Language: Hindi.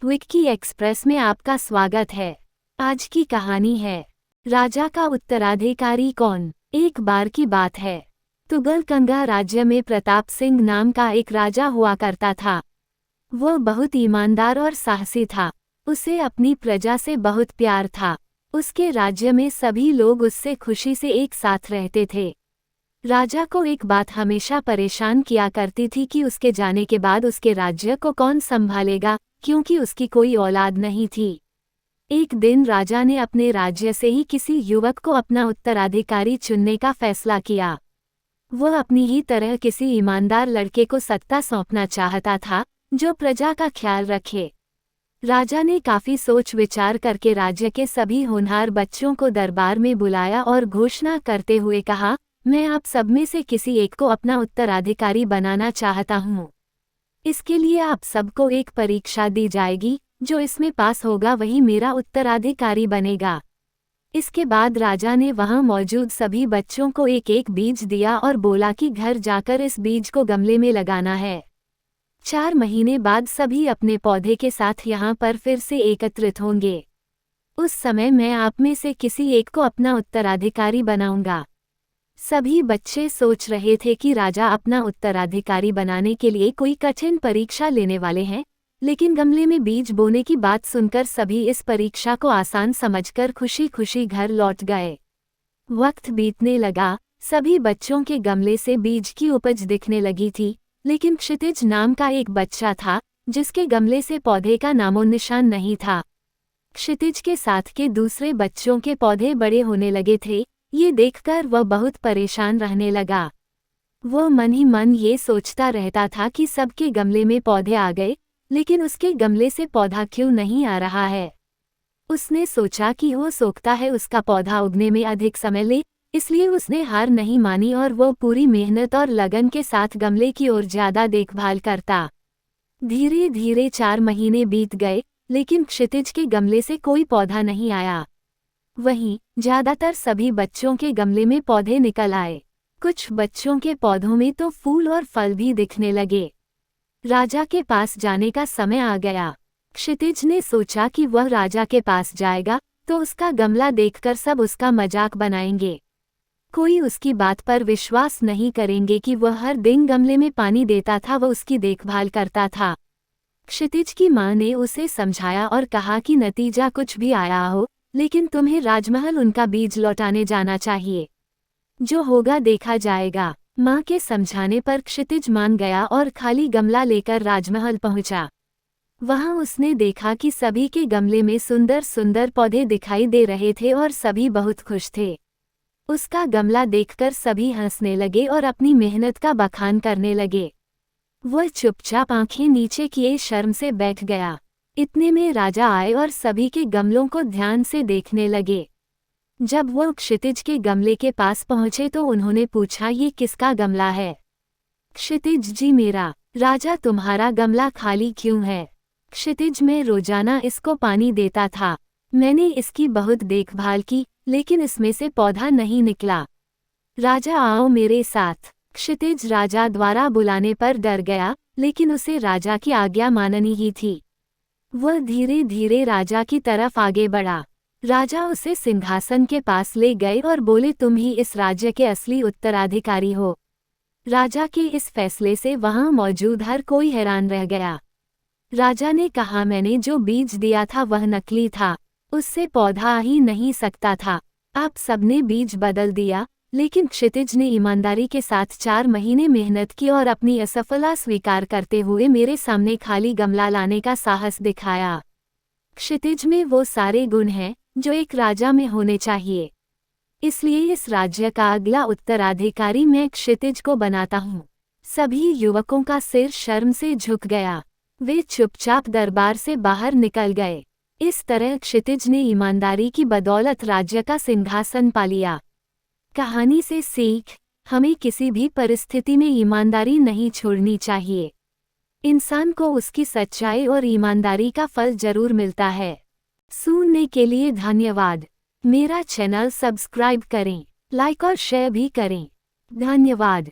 विक्की एक्सप्रेस में आपका स्वागत है। आज की कहानी है राजा का उत्तराधिकारी कौन। एक बार की बात है, तुगलकंगा राज्य में प्रताप सिंह नाम का एक राजा हुआ करता था। वह बहुत ईमानदार और साहसी था। उसे अपनी प्रजा से बहुत प्यार था। उसके राज्य में सभी लोग उससे खुशी से एक साथ रहते थे। राजा को एक बात हमेशा परेशान किया करती थी कि उसके जाने के बाद उसके राज्य को कौन संभालेगा, क्योंकि उसकी कोई औलाद नहीं थी। एक दिन राजा ने अपने राज्य से ही किसी युवक को अपना उत्तराधिकारी चुनने का फैसला किया। वह अपनी ही तरह किसी ईमानदार लड़के को सत्ता सौंपना चाहता था, जो प्रजा का ख्याल रखे। राजा ने काफी सोच विचार करके राज्य के सभी होनहार बच्चों को दरबार में बुलाया और घोषणा करते हुए कहा, मैं आप सब में से किसी एक को अपना उत्तराधिकारी बनाना चाहता हूँ। इसके लिए आप सबको एक परीक्षा दी जाएगी, जो इसमें पास होगा वही मेरा उत्तराधिकारी बनेगा। इसके बाद राजा ने वहां मौजूद सभी बच्चों को एक एक बीज दिया और बोला कि घर जाकर इस बीज को गमले में लगाना है। 4 महीने बाद सभी अपने पौधे के साथ यहाँ पर फिर से एकत्रित होंगे। उस समय मैं आप में से किसी एक को अपना उत्तराधिकारी बनाऊंगा। सभी बच्चे सोच रहे थे कि राजा अपना उत्तराधिकारी बनाने के लिए कोई कठिन परीक्षा लेने वाले हैं, लेकिन गमले में बीज बोने की बात सुनकर सभी इस परीक्षा को आसान समझकर खुशी खुशी घर लौट गए। वक्त बीतने लगा, सभी बच्चों के गमले से बीज की उपज दिखने लगी थी, लेकिन क्षितिज नाम का एक बच्चा था, जिसके गमले से पौधे का नामोनिशान नहीं था। क्षितिज के साथ के दूसरे बच्चों के पौधे बड़े होने लगे थे। ये देखकर वह बहुत परेशान रहने लगा। वह मन ही मन ये सोचता रहता था कि सबके गमले में पौधे आ गए, लेकिन उसके गमले से पौधा क्यों नहीं आ रहा है। उसने सोचा कि हो सकता है उसका पौधा उगने में अधिक समय ले, इसलिए उसने हार नहीं मानी और वो पूरी मेहनत और लगन के साथ गमले की ओर ज्यादा देखभाल करता। धीरे धीरे 4 महीने बीत गए, लेकिन क्षितिज के गमले से कोई पौधा नहीं आया। वहीं ज्यादातर सभी बच्चों के गमले में पौधे निकल आए। कुछ बच्चों के पौधों में तो फूल और फल भी दिखने लगे। राजा के पास जाने का समय आ गया। क्षितिज ने सोचा कि वह राजा के पास जाएगा तो उसका गमला देखकर सब उसका मजाक बनाएंगे। कोई उसकी बात पर विश्वास नहीं करेंगे कि वह हर दिन गमले में पानी देता था, वह उसकी देखभाल करता था। क्षितिज की माँ ने उसे समझाया और कहा कि नतीजा कुछ भी आया हो, लेकिन तुम्हें राजमहल उनका बीज लौटाने जाना चाहिए। जो होगा देखा जाएगा। माँ के समझाने पर क्षितिज मान गया और खाली गमला लेकर राजमहल पहुंचा। वहां उसने देखा कि सभी के गमले में सुंदर सुंदर पौधे दिखाई दे रहे थे और सभी बहुत खुश थे। उसका गमला देखकर सभी हंसने लगे और अपनी मेहनत का बखान करने लगे। वह चुपचाप आंखें नीचे किए शर्म से बैठ गया। इतने में राजा आए और सभी के गमलों को ध्यान से देखने लगे। जब वो क्षितिज के गमले के पास पहुंचे तो उन्होंने पूछा, ये किसका गमला है? क्षितिज जी मेरा। राजा तुम्हारा गमला खाली क्यों है? क्षितिज मैं रोजाना इसको पानी देता था। मैंने इसकी बहुत देखभाल की, लेकिन इसमें से पौधा नहीं निकला। राजा आओ मेरे साथ। क्षितिज राजा द्वारा बुलाने पर डर गया, लेकिन उसे राजा की आज्ञा माननी ही थी। वह धीरे धीरे राजा की तरफ आगे बढ़ा। राजा उसे सिंहासन के पास ले गए और बोले, तुम ही इस राज्य के असली उत्तराधिकारी हो। राजा के इस फैसले से वहां मौजूद हर कोई हैरान रह गया। राजा ने कहा, मैंने जो बीज दिया था वह नकली था, उससे पौधा आ ही नहीं सकता था। आप सबने बीज बदल दिया, लेकिन क्षितिज ने ईमानदारी के साथ 4 महीने मेहनत की और अपनी असफलता स्वीकार करते हुए मेरे सामने खाली गमला लाने का साहस दिखाया। क्षितिज में वो सारे गुण हैं जो एक राजा में होने चाहिए। इसलिए इस राज्य का अगला उत्तराधिकारी मैं क्षितिज को बनाता हूँ। सभी युवकों का सिर शर्म से झुक गया। वे चुपचाप दरबार से बाहर निकल गए। इस तरह क्षितिज ने ईमानदारी की बदौलत राज्य का सिंहासन पा लिया। कहानी से सीख, हमें किसी भी परिस्थिति में ईमानदारी नहीं छोड़नी चाहिए। इंसान को उसकी सच्चाई और ईमानदारी का फल जरूर मिलता है। सुनने के लिए धन्यवाद। मेरा चैनल सब्सक्राइब करें, लाइक और शेयर भी करें। धन्यवाद।